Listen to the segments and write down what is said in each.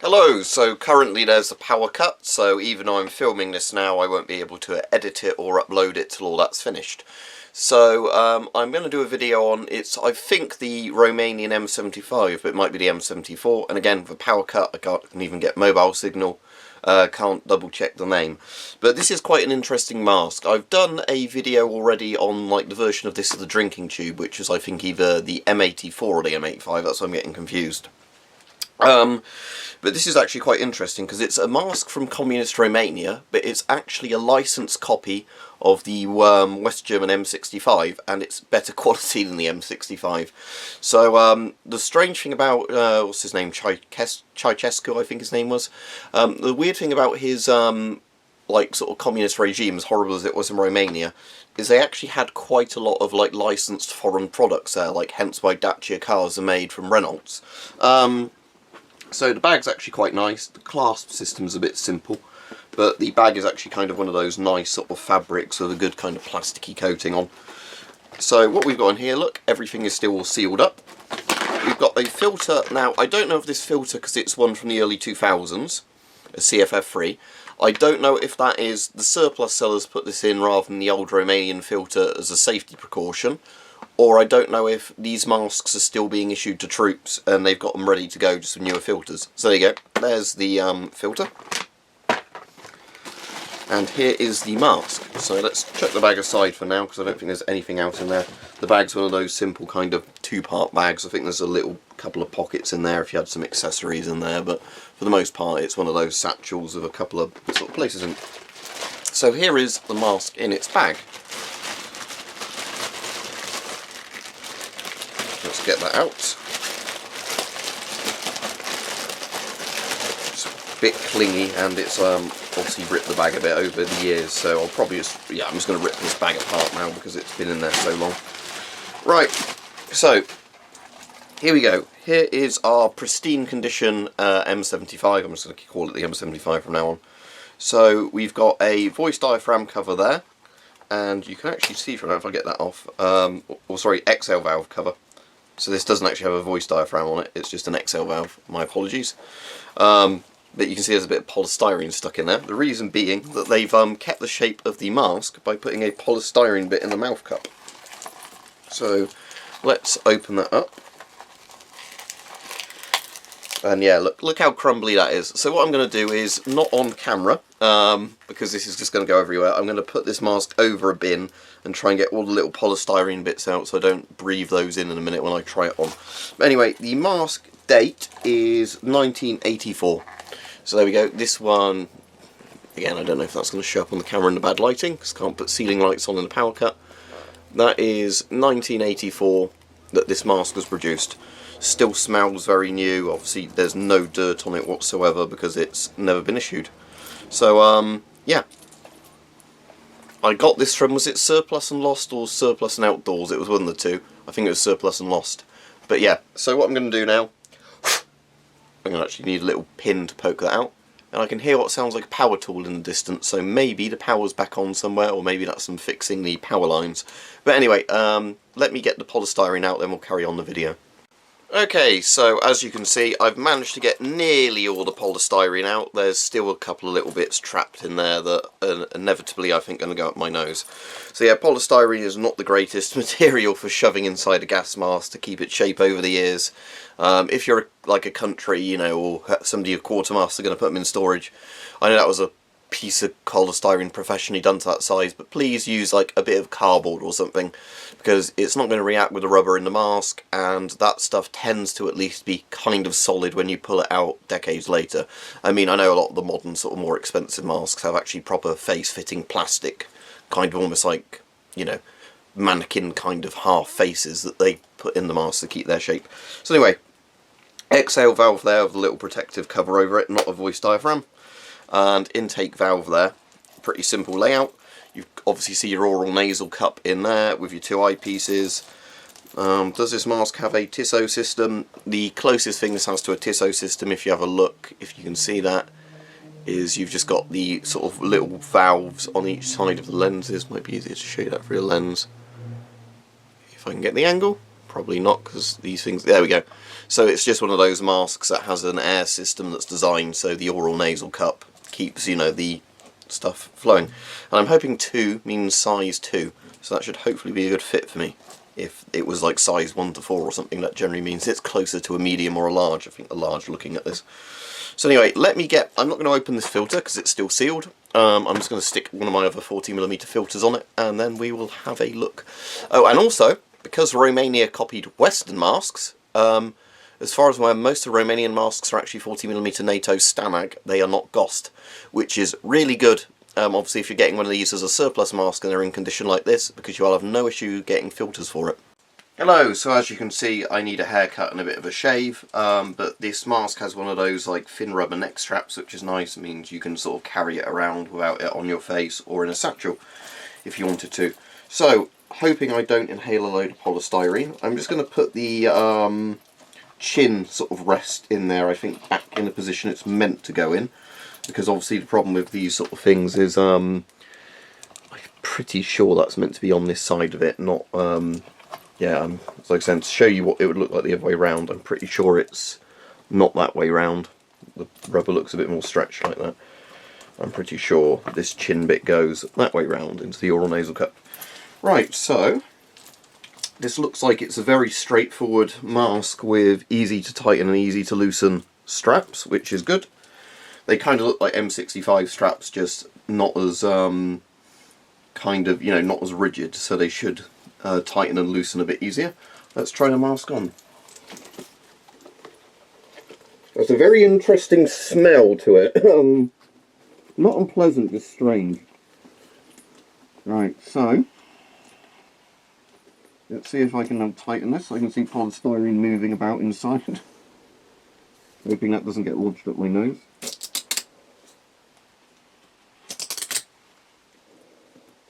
Hello, so currently there's a power cut, so even though I'm filming this now I won't be able to edit it or upload it till all that's finished. So I'm going to do a video on, I think the Romanian M75, but it might be the M74, and again, for power cut I can't even get mobile signal, can't double check the name. But this is quite an interesting mask. I've done a video already on like the version of this of the drinking tube, which is I think either the M84 or the M85, that's why I'm getting confused. But this is actually quite interesting because it's a mask from communist Romania, but it's actually a licensed copy of the West German M65, and it's better quality than the M65. So the strange thing about, what's his name, Ceausescu, I think his name was, the weird thing about his like sort of communist regime, as horrible as it was in Romania, is they actually had quite a lot of like licensed foreign products there, like hence why Dacia cars are made from Renaults. So the bag's actually quite nice. The clasp system's a bit simple, but the bag is actually kind of one of those nice sort of fabrics with a good kind of plasticky coating on. So what we've got in here, look, everything is still all sealed up. We've got a filter. Now, I don't know if this filter, because it's one from the early 2000s, a CFF-free. I don't know if that is the surplus sellers put this in rather than the old Romanian filter as a safety precaution, or I don't know if these masks are still being issued to troops and they've got them ready to go just with newer filters. So there you go, there's the filter. And here is the mask. So let's chuck the bag aside for now because I don't think there's anything else in there. The bag's one of those simple kind of two-part bags. I think there's a little couple of pockets in there if you had some accessories in there, but for the most part it's one of those satchels with a couple of sort of places in. So here is the mask in its bag. Let's get that out. It's a bit clingy and it's obviously ripped the bag a bit over the years, so I'll probably just, yeah, I'm just going to rip this bag apart now because it's been in there so long. Right, so here we go. Here is our pristine condition M75. I'm just going to call it the M75 from now on. So we've got a voice diaphragm cover there, and you can actually see from that, if I get that off, or sorry, exhale valve cover. So this doesn't actually have a voice diaphragm on it, it's just an exhale valve, my apologies. But you can see there's a bit of polystyrene stuck in there. The reason being that they've kept the shape of the mask by putting a polystyrene bit in the mouth cup. So let's open that up. And yeah, look how crumbly that is. So what I'm going to do is, not on camera, because this is just going to go everywhere, I'm going to put this mask over a bin and try and get all the little polystyrene bits out so I don't breathe those in a minute when I try it on. But anyway, the mask date is 1984. So there we go. This one, again, I don't know if that's going to show up on the camera in the bad lighting, because I can't put ceiling lights on in the power cut. That is 1984 that this mask was produced. Still smells very new. Obviously there's no dirt on it whatsoever because it's never been issued. So yeah, I got this from, was it Surplus and Lost or Surplus and Outdoors? It was one of the two. I think it was Surplus and Lost. But yeah, so what I'm going to do now, I'm going to actually need a little pin to poke that out, and I can hear what sounds like a power tool in the distance, so maybe the power's back on somewhere, or maybe that's them fixing the power lines. But anyway, let me get the polystyrene out, then we'll carry on the video. Okay, so as you can see, I've managed to get nearly all the polystyrene out. There's still a couple of little bits trapped in there that are inevitably, I think, going to go up my nose. So yeah, polystyrene is not the greatest material for shoving inside a gas mask to keep its shape over the years. If you're like a country, you know, or somebody with quartermaster are going to put them in storage, I know that was a piece of polystyrene professionally done to that size, but please use like a bit of cardboard or something, because it's not going to react with the rubber in the mask, and that stuff tends to at least be kind of solid when you pull it out decades later. I mean, I know a lot of the modern sort of more expensive masks have actually proper face-fitting plastic, kind of almost like, you know, mannequin kind of half faces that they put in the mask to keep their shape. So anyway, exhale valve there with a little protective cover over it, not a voice diaphragm. And intake valve there, pretty simple layout. You obviously see your oral nasal cup in there with your two eyepieces. Does this mask have a Tissot system? The closest thing this has to a Tissot system, if you have a look, if you can see that, is you've just got the sort of little valves on each side of the lenses. Might be easier to show you that through a lens. If I can get the angle. probably not, because these things, there we go. So it's just one of those masks that has an air system that's designed so the oral nasal cup keeps, you know, the stuff flowing. And I'm hoping 2 means size 2, so that should hopefully be a good fit for me. If it was like size 1 to 4 or something, that generally means it's closer to a medium or a large. I think a large looking at this. So anyway, I'm not going to open this filter because it's still sealed. I'm just going to stick one of my other 40mm filters on it, and then we will have a look. Oh, and also, because Romania copied Western masks, as far as I'm aware, most of the Romanian masks are actually 40mm NATO Stamag. They are not GOST, which is really good. Obviously, if you're getting one of these as a surplus mask and they're in condition like this, because you'll have no issue getting filters for it. Hello, so as you can see, I need a haircut and a bit of a shave, but this mask has one of those like thin rubber neck straps, which is nice. It means you can sort of carry it around without it on your face or in a satchel if you wanted to. So, hoping I don't inhale a load of polystyrene, I'm just going to put the chin sort of rest in there, I think, back in the position it's meant to go in, because obviously the problem with these sort of things is I'm pretty sure that's meant to be on this side of it, not yeah, like I said, to show you what it would look like the other way round, I'm pretty sure it's not that way round. The rubber looks a bit more stretched like that. I'm pretty sure this chin bit goes that way round into the oral nasal cup. Right, so this looks like it's a very straightforward mask with easy to tighten and easy to loosen straps, which is good. They kind of look like M65 straps, just not as kind of, you know, not as rigid, so they should tighten and loosen a bit easier. Let's try the mask on. There's a very interesting smell to it. Not unpleasant, just strange. Right, so let's see if I can tighten this. I can see polystyrene moving about inside. Hoping that doesn't get lodged up my nose.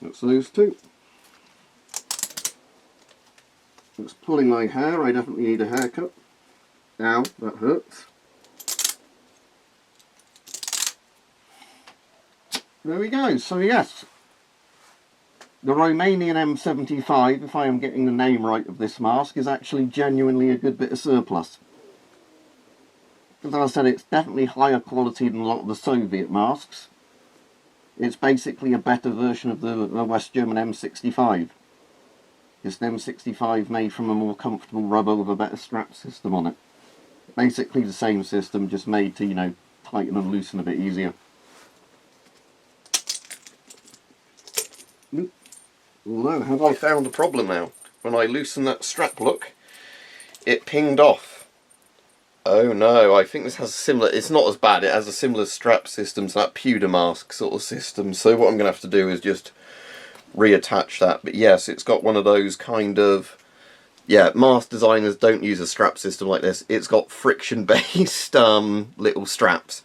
That's those two. It's pulling my hair. I definitely need a haircut. Ow, that hurts. There we go. So yes, the Romanian M75, if I am getting the name right of this mask, is actually genuinely a good bit of surplus. As I said, it's definitely higher quality than a lot of the Soviet masks. It's basically a better version of the West German M65. It's an M65 made from a more comfortable rubber with a better strap system on it. Basically the same system, just made to, you know, tighten and loosen a bit easier. Although, have I found a problem now? When I loosen that strap look, it pinged off. Oh no, I think this has a similar, it's not as bad, it has a similar strap system to that pewter mask sort of system, so what I'm going to have to do is just reattach that. But yes, it's got one of those kind of, yeah, mask designers don't use a strap system like this. It's got friction based little straps.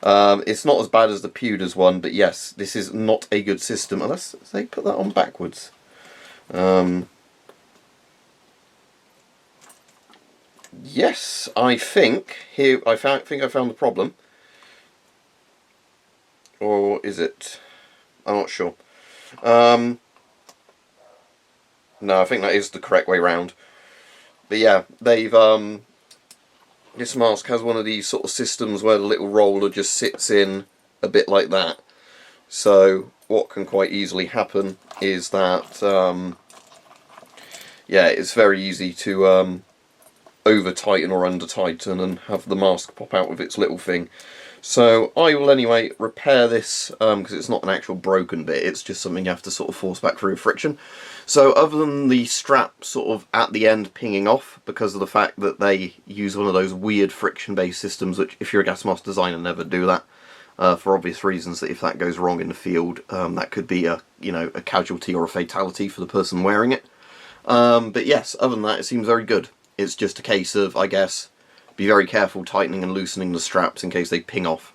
It's not as bad as the pewters one, but yes, this is not a good system unless they put that on backwards. Yes, I think here I found the problem. Or is it? I'm not sure. No, I think that is the correct way round. But yeah, they've this mask has one of these sort of systems where the little roller just sits in a bit like that. So what can quite easily happen is that yeah, it's very easy to over tighten or under tighten and have the mask pop out with its little thing. So I will anyway repair this, because it's not an actual broken bit, it's just something you have to sort of force back through friction. So other than the strap sort of at the end pinging off because of the fact that they use one of those weird friction based systems, which if you're a gas mask designer never do that, for obvious reasons, that if that goes wrong in the field, that could be a, you know, a casualty or a fatality for the person wearing it. But yes, other than that it seems very good. It's just a case of, I guess, be very careful tightening and loosening the straps in case they ping off.